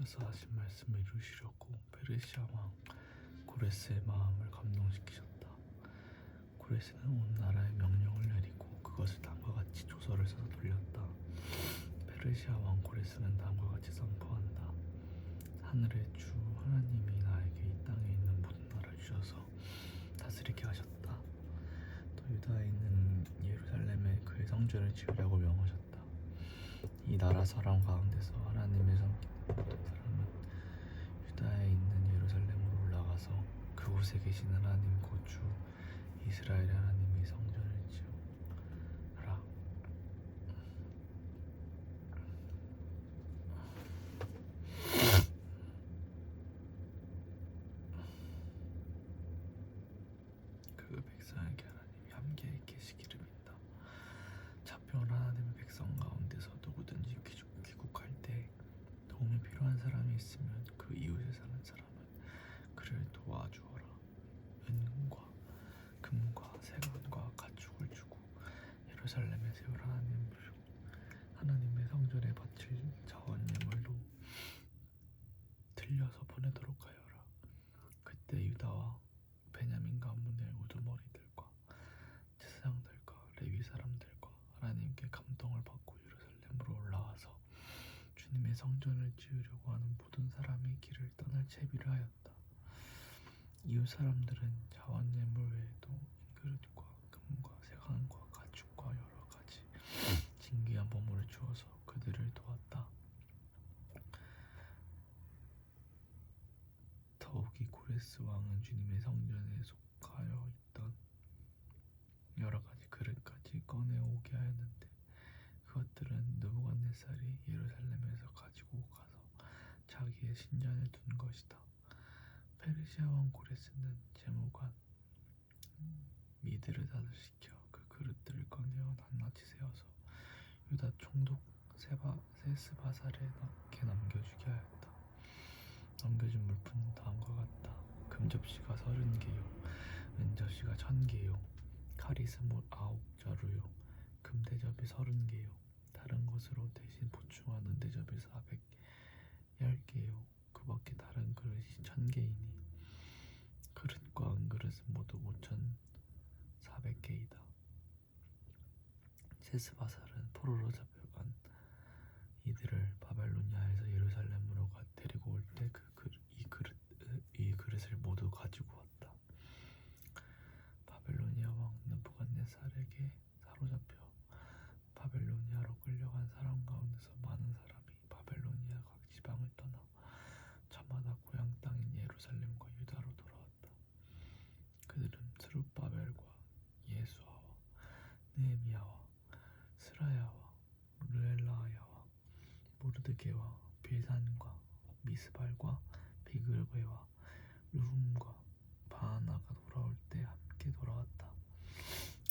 오셔서 하신 말씀을 이루시려고 페르시아 왕 고레스의 마음을 감동시키셨다. 고레스는 온 나라에 명령을 내리고 그것을 다음과 같이 조서를 써서 돌렸다. 페르시아 왕 고레스는 다음과 같이 선포한다. 하늘의 주 하나님이 나에게 이 땅에 있는 모든 나라를 주셔서 다스리게 하셨다. 또 유다에 있는 예루살렘에 그의 성전을 지으려고 명하셨다. 이 나라 사람 가운데서 하나님의 사람은 유다에 있는 예루살렘으로 올라가서 그곳에 계신 하나님 곧 주 이스라엘의 하나님의 성전을 지으라. 그 백성에게 하나님이 함께 계시기를 믿다. 잡혀온 하나님의 백성 가운데서 누구든지 귀국할 때 도움이 필요한 사람이 있으면 그 이웃에 사는 사람은 그를 도와주어라. 은과 금과 세관과 가축을 주고 예루살렘에 세울 하나님의 성전에 바칠 자원예물로 들려서 보내도록 하여라. 그때 유다와 베냐민 가문의 우두머리들과 제사장들과 레위 사람들과 하나님께 감동을 받고 예루살렘으로 올라와서 주님의 성전을 지으려고 하는 모든 사람이 길을 떠날 채비를 하였다. 이웃 사람들은 자원예물 외에도 인그릇과 금과 세관과 가축과 여러 가지 진귀한 보물을 주어서 그들을 도왔다. 더욱이 고레스 왕은 주님의 성전에 속하여 있던 여러 가지 그릇까지 꺼내오게 하였는데 그것들은 느부갓네살이 예루살렘에서 가지고 가서 자기의 신전에 둔 것이다. 페르시아 왕 고레스는 재무관 미드르닷을 시켜 그 그릇들을 꺼내어 낱낱이 세워서 유다 총독 세스바살에게 넘겨주게 하였다. 넘겨준 물품은 다음과 같다. 금접시가 30개요, 은접시가 1000개요, 칼이 29자루요, 금대접이 30개요, 다른 것으로 대신 보충한 은대접이 410개요. 그 밖에 다른 그릇이 1000개이니 그릇과 은그릇은 모두 5400개이다. 세스바살은 포로로 잡혀간 이들을 바벨로니아에서 예루살렘으로 데리고 올 때 이 그릇을 모두 가지고 왔다. 바벨로니아 왕 느부갓네살에게 사로잡혀 바벨로니아로 끌려간 사람 가운데서 많은 사람이 바벨로니아 각 지방을 떠나 저마다 고향 땅인 예루살렘과 유다로 돌아왔다. 그들은 스룹바벨과 예수아와 느헤미야와 스라야와 르엘라야와 모르드게와 빌산과 미스발과 비글베와 르훔과 바하나가 돌아올 때 함께 돌아왔다.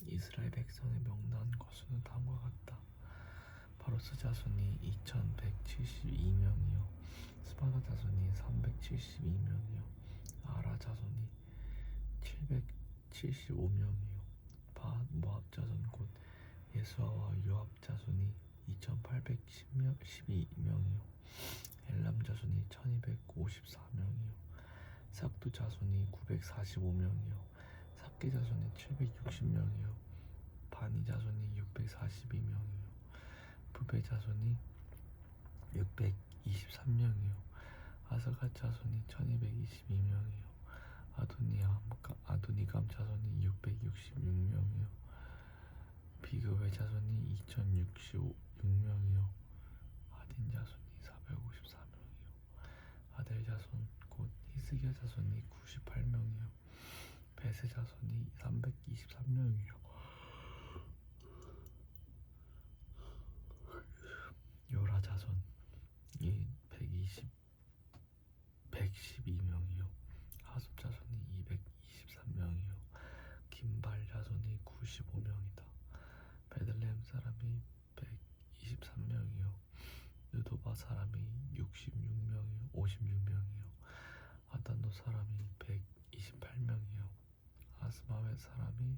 이스라엘 백성의 명단 거수는 다음과 같다. 바로스 자손이 2172명이요 스바다 자손이 372명이요 아라 자손이 775명이요 모압 자손 곧 예수아와 요압 자손이 2812명이요 엘람 자손이 1254명이요 삭두 자손이 945명이요 삽게 자손이 760명이요 바니 자손이 642명이요 부베 자손이 623명이요 아스갓 자손이 1222명이요 아도니감 자손이 666명이요 비그웨 자손이 2066명이요 하딘 자손이 454명이요 아델 자손 곧 히스기야 자손이 98명이요 베세 자손이 323명이요 요라 자손이 112명이요 하숲 자손이 223명이요 긴발 자손이 95명이다. 베들레헴 사람이 123명이요 느도바 사람이 56명이요 아단도 사람이 128명이요 아스마웻 사람이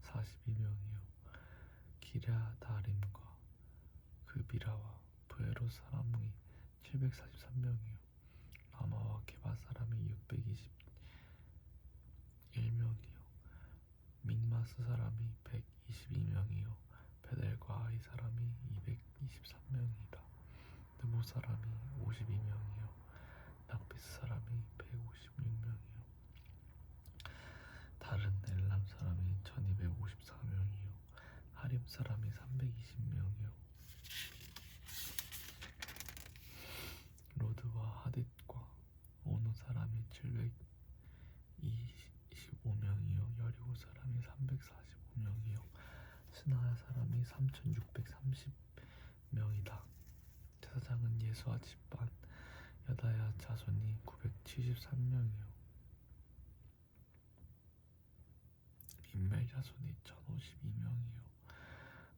42명이요 기랴다림과 그 비라와 브에롯 사람이 743명이요 라마와 게바 사람이 621명이요 믹마스 사람이 122명이요 베델과 아이 사람이 223명이라 느보 사람이 52명이요 낙비스 사람이 156명이요 다른 엘람 사람이 1254명이요 하림 사람이 320명이요 로드와 하딧과 오노 사람이 725명이요 여리고 사람이 345명이요 스나야 사람이 3630명이다 제사장은 예수와 집안 여다야 자손이 973명이요 임멜 자손이 1052명이요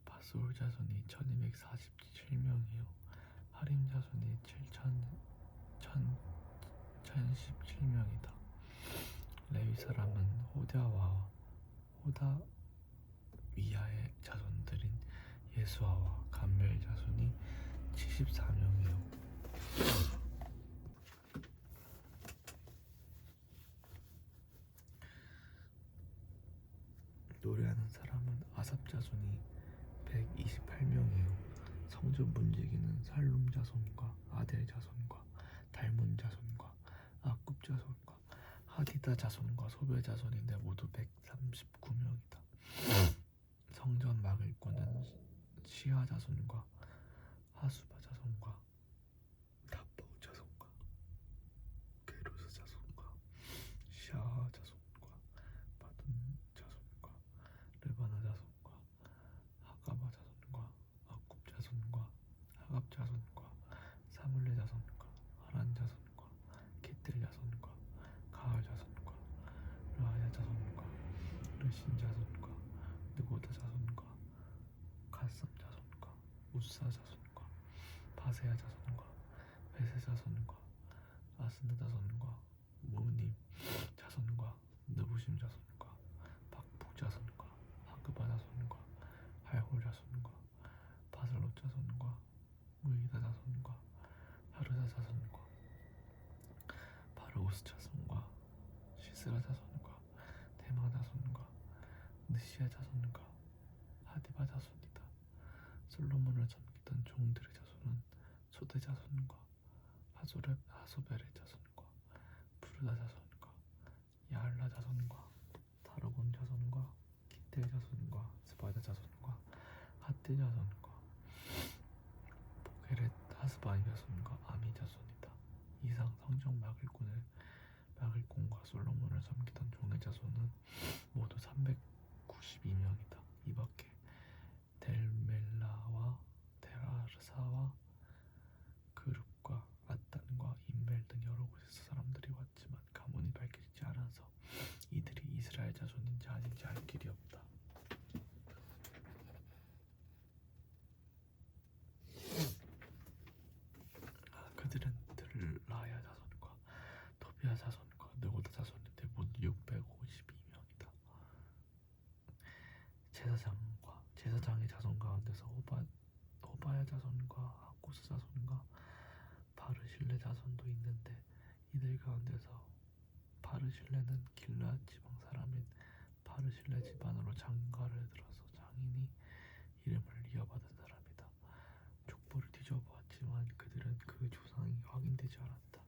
바스올 자손이 1247명이요 하림 자손이 1017명이다 레위 사람은 호다와 호다위아의 자손들인 예수아와 감멜 자손이 74명이요 노래하는 사람은 아삽 자손이 128명이요 성전 문지기는 살룸 자손과 아델 자손과 달문 자손과 아굽 자손과 하디다 자손과 소벨 자손인데 모두 139명이다 성전 막을 꾸는 시하 자손과 하수바 자손과 다바우 자손과 게루스 자손과 시아하 자손과 바둔 자손과 르바나 자손과 하가바 자손과 아굽 자손과 하갑 자손과 사물레 자손과 하란 자손과 기틀 자손과 가할 자손과 르하야 자손과 르신 자손과 느고다 자손과 갓삼 자손과 우사 자손과 바세야 자손과 베세 자손과 아스느 자손과 무님 자손과 느부심 자손과 박북 자손과 하그바 자손과 할홀 자손과 바살롯 자손과 무이다 자손과 하르다 자손과 바르우스 자손과 시스라 자손과 대마 자손과 느시아 자손과 하디바 자손이다 솔로몬을 섬기던 종들의 자손은 소대 자손과 하소벨의 자손과 부르다 자손과 야알라 자손과 다르곤 자손과 기텔 자손과 스바다 자손과 핫딜 자손과 보게렛 하스바임 자손과 아미 자손이다 이상 성전 막을 공과 솔로몬을 섬기던 종의 자손은 모두 392명이다 이 밖에 델멜라와 데라르사와 그룹과 아단과 임벨 등 여러 곳에서 사람들이 왔지만 가문이 밝혀지지 않아서 이들이 이스라엘 자손인지 아닌지 알 길이 없다. 그들은 들라야 자손과 토비아 자손과 느고다 자손인데 모두 652명이다. 제사장의 자손 가운데서 호바야 자손과 하코스 자손과 바르실레 자손도 있는데 이들 가운데서 바르실레는 길르앗 지방 사람인 바르실레 집안으로 장가를 들어서 장인이 이름을 이어받은 사람이다. 족보를 뒤져보았지만 그들은 그 조상이 확인되지 않았다.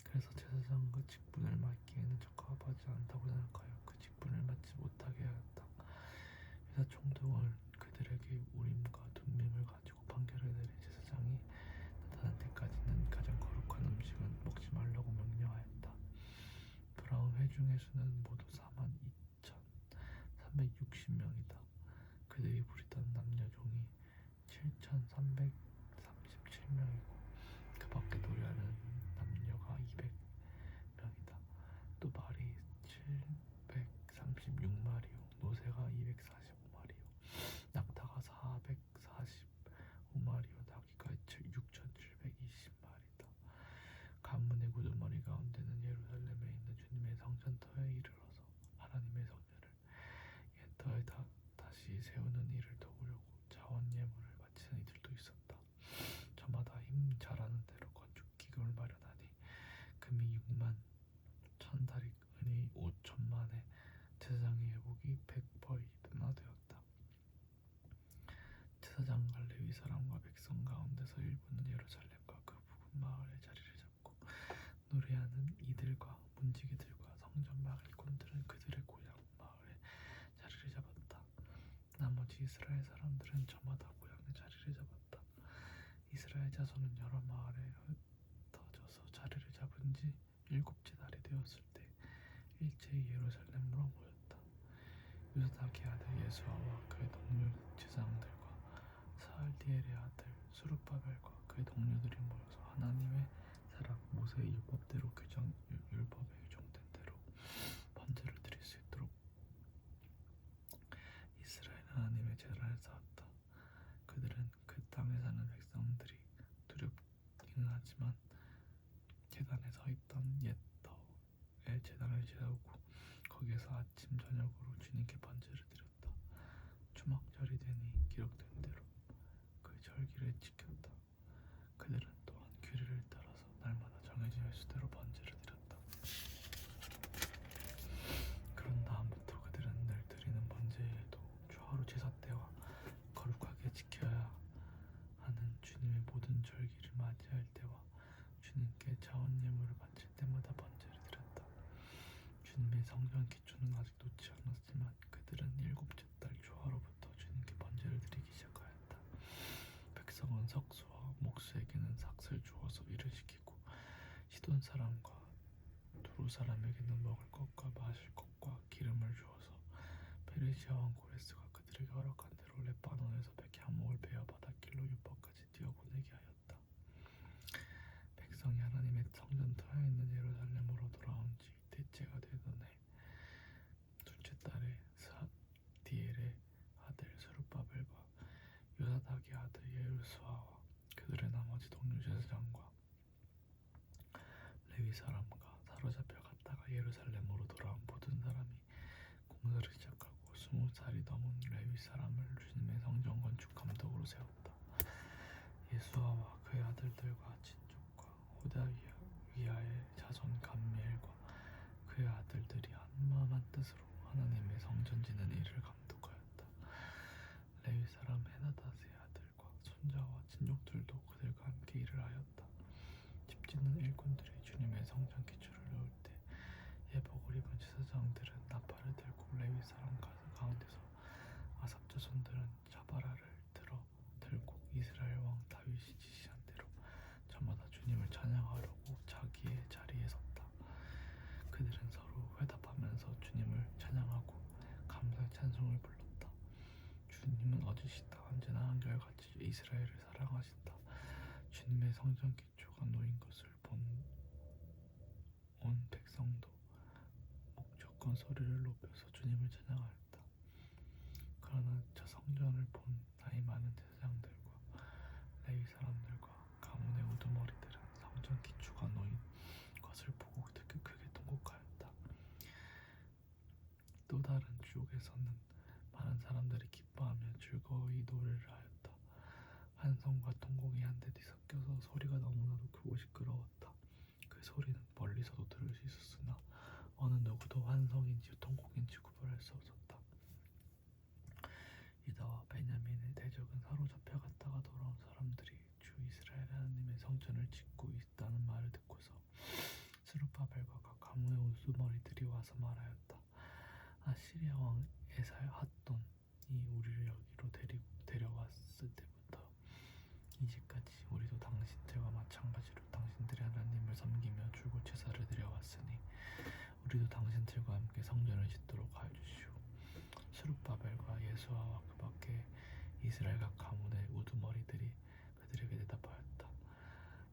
그래서 제사장과 직분을 맡기에는 적합하지 않다고 생각하여 그 직분을 맡지 못하게 하였다. 회사 총독은 그들에게 우림과 둠밈을 가지고 판결을 내린 제사장이 나타날 때까지는 가장 거룩한 음식은 먹지 말라고 명령하였다. 돌아온 회중의 수는 모두 42,360명이다. 그들이 부리던 남녀 종이 7,337명이고 그 밖에 노래하는 남녀가 200명이다. 또 말이 736마리요 노새가 245마리요 낙타가 445마리요 나귀가 6,720마리다. 가문의 구두머리 가운데는 예루살렘에 있는 주님의 성전터에 이르러서 하나님의 성전을 옛터에 다시 세우는 일을 도우려고 자원 예물을 바치는 이들도 있었다. 저마다 힘 잘하는 대로 건축 기금을 마련하니 그 건지기들과 성전 막 일꾼들은 그들의 고향 마을에 자리를 잡았다. 나머지 이스라엘 사람들은 저마다 고향에 자리를 잡았다. 이스라엘 자손은 여러 마을에 흩어져서 자리를 잡은 지 7째 날이 되었을 때 일제히 예루살렘으로 모였다. 요사닥의 아들 예수아와 그의 동료 제사장들과 스알디엘의 아들 수룹바벨과 그의 동료들이 모여서 하나님의 사랑 모세의 율법대로 율법에 규정된 대로 번제를 드릴 수 있도록 이스라엘 하나님의 제단을 쌓았다. 그들은 그 땅에 사는 백성들이 두렵기는 하지만 제단에 서 있던 옛 터의 제단을 세우고 거기에서 아침 저녁으로 주님께 번제를 드렸다. 추막절이 되니 기록된 대로 그 절기를 지켰다. 그들은 또한 규례를 따라서 날마다 정해진 횟수대로 번제를 드렸다. 그런 다음부터 그들은 늘 드리는 번제에도 주하루 제사 때와 거룩하게 지켜야 하는 주님의 모든 절기를 맞이할 때와 주님께 자원 예물을 바칠 때마다 번제를 드렸다. 주님의 성전 기초는 아직 놓지 않았지만 그들은 7째 달 초하루부터 주님께 번제를 드리기 시작하였다. 백성은 석수와 목수에게는 삭슬 주어서 일을 시키고 시돈 사람과 두루 사람에게는 먹을 것과 마실 것과 기름을 주어서 페르시아 왕 고레스가 그들에게 허락한 대로 레바논에서 백향목을 베어 바닷길로 유법까지 뛰어보내게 하였다. 백성이 하나님의 성전 터에 있는 예루살렘으로 돌아온 지 대째가 되던 해 둘째 달에 스알디엘의 아들 스룹바벨과 요사닥의 아들 예수아와 그들의 나머지 동료 제사장과 레위 사람과 사로잡혀 갔다가 예루살렘으로 돌아온 모든 사람이 공사를 시작하고 20살이 넘은 레위 사람을 주님의 성전 건축 감독으로 세웠다. 예수아와 그의 아들들과 친족과 호다위아의 자손 감미엘과 그의 아들들이 한마음 한뜻으로 하나님의 성전 짓는 일을 감독하였다. 레위 사람 헤나닷의 아들과 손자와 친족들도 그들과 함께 일을 하였다. 집 짓는 일꾼들이 주님의 성전 기초를 놓을 때 예복을 입은 제사장들은 나팔을 들고 레위 사람 가운데서 아삽 자손들은 자바라를 들고 이스라엘 왕 다윗이 지시한 대로 저마다 주님을 찬양하려고 자기의 자리에 섰다. 그들은 서로 회답하면서 주님을 찬양하고 감사의 찬송을 불렀다. 주님은 어지시다. 언제나 한결같이 이스라엘을 사랑하신다. 주님의 성전 기초가 놓인 것을 본 온 백성도 목젖건 소리를 높여서 주님을 찬양하였다. 그러나 저 성전을 본 나이 많은 제사장들과 레위 사람들과 가문의 우두머리들은 성전 기초가 놓인 것을 보고 크게 통곡하였다. 또 다른 지옥에서는 많은 사람들이 기뻐하며 즐거이 노래를 하였다. 환성과 통곡이 한데 뒤섞여서 소리가 너무나도 크고 시끄러웠다. 그 소리는 멀리서도 들을 수 있었으나 어느 누구도 환성인지 통곡인지 구별할 수 없었다. 유다와 베냐민의 대적은 사로잡혀 갔다가 돌아온 사람들이 주 이스라엘 하나님의 성전을 짓고 있다는 말을 듣고서 스룹바벨과 각 가문의 우두머리들이 와서 말하였다. 아시리아 왕 에살핫돈이 우리를 여기로 데려왔을 때부터 이제까지 우리도 당신들과 마찬가지로 당신들의 하나님을 섬기며 줄곧 제사를 드려왔으니 우리도 당신들과 함께 성전을 짓도록 하여 주시오. 스룹바벨과 예수아와 그 밖에 이스라엘 각 가문의 우두머리들이 그들에게 대답하였다.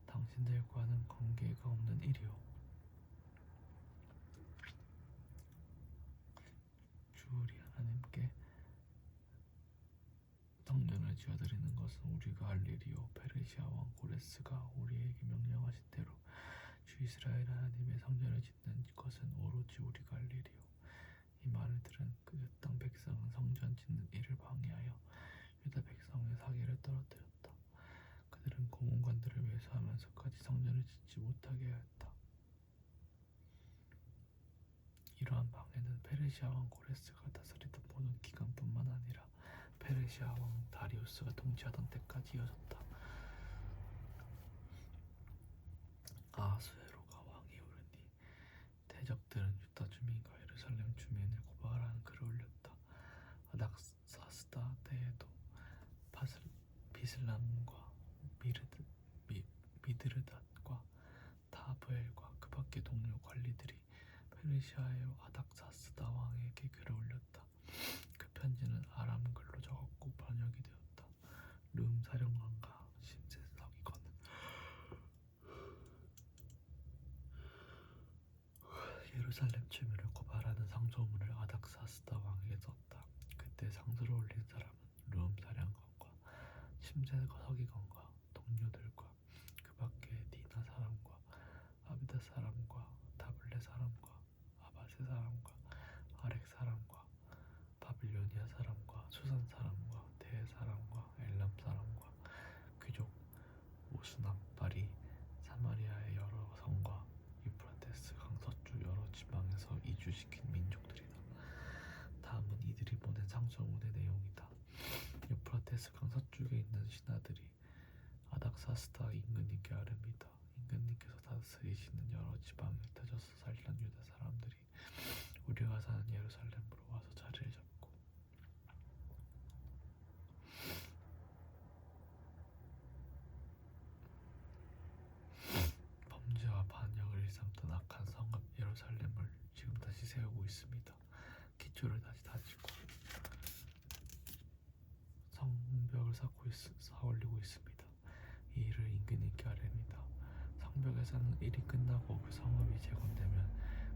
당신들과는 관계가 없는 일이오. 주 우리 하나님께 성전을 지어드리는 것은 우리가 할 일이요 페르시아 왕 고레스가 우리에게 명령하신 대로 주 이스라엘 하나님의 성전을 짓는 것은 오로지 우리가 할 일이요. 이 말을 들은 그 땅 백성은 성전 짓는 일을 방해하여 유다 백성의 사기를 떨어뜨렸다. 그들은 고문관들을 매수하면서까지 성전을 짓지 못하게 하였다. 이러한 방해는 페르시아 왕 고레스가 다스리던 모든 기간뿐만 아니라 페르시아 왕 다리우스가 통치하던 때까지 이어졌다. 아하수에로가 왕이 오르니 귀족들은 유다 주민과 예루살렘 주민을 고발하는 글을 올렸다. 아닥사스다 때에도 비슬람과 미드르닷과 다브엘과 그 밖의 동료 관리들이 페르시아의 아닥사스다 왕에게 글을 올렸다. 그 편지는 아람글로 적었고 번역이 되었다. 룸 사령관과 심세 서기관은 예루살렘 주민을 고발하는 상소문을 아닥사스다 왕에게 썼다. 그때 상소를 올린 사람은 룸 사령관과 심세 서기관과 동료들과 그 밖에 디나 사람과 아비다 사람과 다블레 사람과 아바세 사람과 아렉 사람과 바빌로니아 사람과 수산 사람과 대 사람과 엘람 사람과 귀족 오스납발이 사마리아의 여러 성과 유프라테스 강 서쪽 여러 지방에서 이주시킨 민족들이다. 다음은 이들이 보낸 상소문의 내용이다. 유프라테스 강 서쪽에 있는 신하들이 아닥사스다 임금님께 아뢰니다. 임금님께서 다스리시는 여러 지방에 흩어져서 살던 유다 사람들이 우리가 사는 예루살렘으로 와서 자리를 잡고 범죄와 반역을 일삼던 악한 성읍 예루살렘을 지금 다시 세우고 있습니다. 기초를 다시 다지고 성벽을 쌓아올리고 있습니다. 이 일을 임금님께 아뢰니다. 성벽에 쌓는 일이 끝나고 그 성읍이 재건되면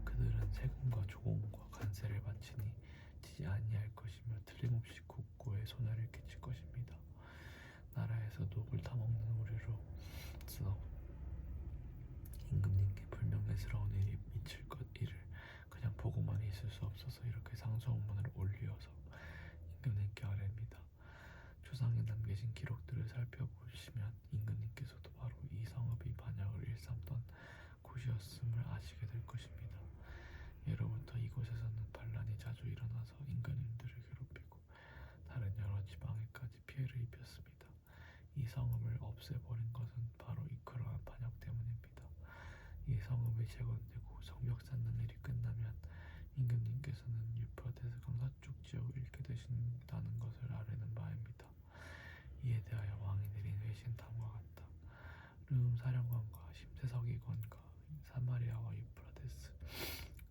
그들은 세금과 조공과 관세를 바치니 지지 아니할 것이며 틀림없이 국고에 손해를 끼칠 것입니다. 나라에서 녹을 타먹는 우리로서 임금님께 불명예스러운 일이 미칠 것 일을 그냥 보고만 있을 수 없어서 이렇게 상소문을 올리어서 임금님께 아뢰니다. 조상에 남기신 기록들을 살펴보시면 임금님께서도 바로 이 성읍이 반역을 일삼던 곳이었음을 아시게 될 것입니다. 예로부터 이곳에서는 반란이 자주 일어나서 임금님들을 괴롭히고 다른 여러 지방에까지 피해를 입혔습니다. 이 성읍을 없애버린 것은 바로 그러한 반역 때문입니다. 이 성읍이 재건되고 성벽 쌓는 일이 끝나면 임금님께서는 유프라테스 강 서쪽 지역을 잃게 되신다는 것을 아뢰는 바입니다. 이에 대하여 왕이 내린 회신 다음과 같다. 르움 사령관과 심세 서기관과 사마리아와 유프라테스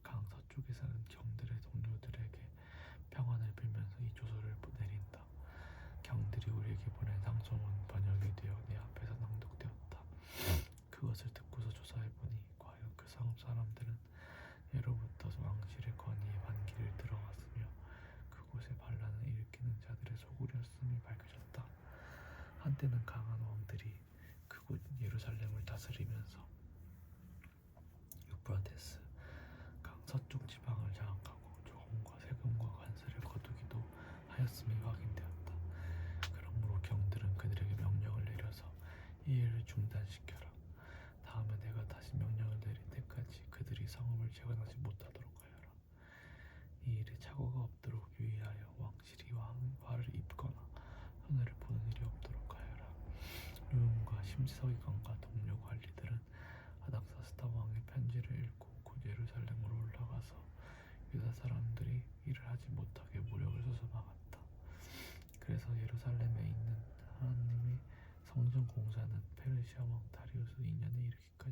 강 서쪽에 사는 경들의 동료들에게 평안을 빌면서 이 조서를 내린다. 경들이 우리에게 보낸 상소문 번역이 되어 내 앞에서 낭독되었다. 그것을 듣고서 조사해보니 과연 그 성읍 사람들은 예로부터 왕실의 권위에 반기를 들어갔으며 그곳에 반란을 일으키는 자들의 소굴이었음이 밝혀졌다. 한때는 강한 왕들이 그곳 예루살렘을 다스리면서 유프라테스 강 서쪽 지방을 장악하고 조공과 세금과 관세를 거두기도 하였음이 확인되었다. 그러므로 경들은 그들에게 명령을 내려서 이 일을 중단시켜라. 다음에 내가 다시 명령을 내릴 때까지 그들이 성읍을 재건하지 못하도록 하여라. 이 일에 착오가 없도록 유의하여 왕실이 화를 입거나 손해를 보는 일이 없도록 하여라. 르움과 심지서기관과 동료 관리들은 아닥사스다 왕의 편지를 읽고 곧 예루살렘으로 올라가서 유다 사람들이 일을 하지 못하게 모력을 써서 막았다. 그래서 예루살렘에 있는 하나님의 성전 공사는 페르시아 왕 다리우스 2년에 이르기까지